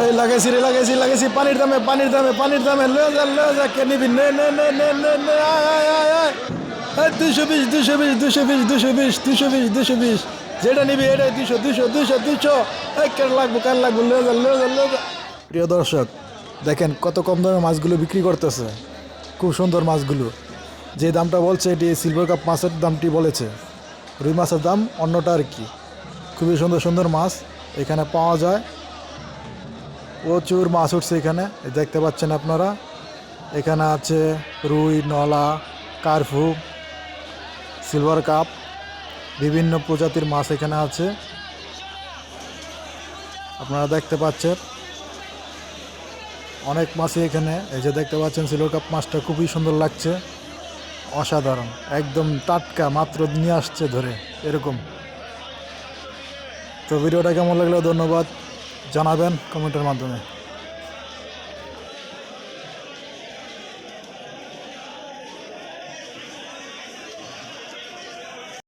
এই লাগাইছি রে, লাগাইছি পানির দামে লয়ে যা কে নিবি, নে নে নে নে নে নে, আয় আয় আয় আয়। 220 যেটা নিবি এটাই 200 এই কেন লাগবো লয়ে যা। প্রিয় দর্শক, দেখেন কত কম দামে মাছগুলো বিক্রি করতেছে, খুব সুন্দর মাছগুলো। যে দামটা বলছে এটি সিলভার কাপ মাছের দামটি বলেছে, রুই মাছের দাম অন্যটা আর কি। খুবই সুন্দর সুন্দর মাছ এখানে পাওয়া যায়, প্রচুর মাছ উঠছে এখানে, দেখতে পাচ্ছেন আপনারা। এখানে আছে রুই, নলা, কার্ফু, সিলভার কাপ, বিভিন্ন প্রজাতির মাছ এখানে আছে, আপনারা দেখতে পাচ্ছেন। অনেক মাছই এখানে, এই যে দেখতে পাচ্ছেন সিলভার কাপ মাছটা খুবই সুন্দর লাগছে, অসাধারণ, একদম টাটকা, মাত্র নিয়ে আসছে ধরে এরকম। তো ভিডিওটা কেমন লাগলো ধন্যবাদ জানাবেন কমেন্টের মাধ্যমে।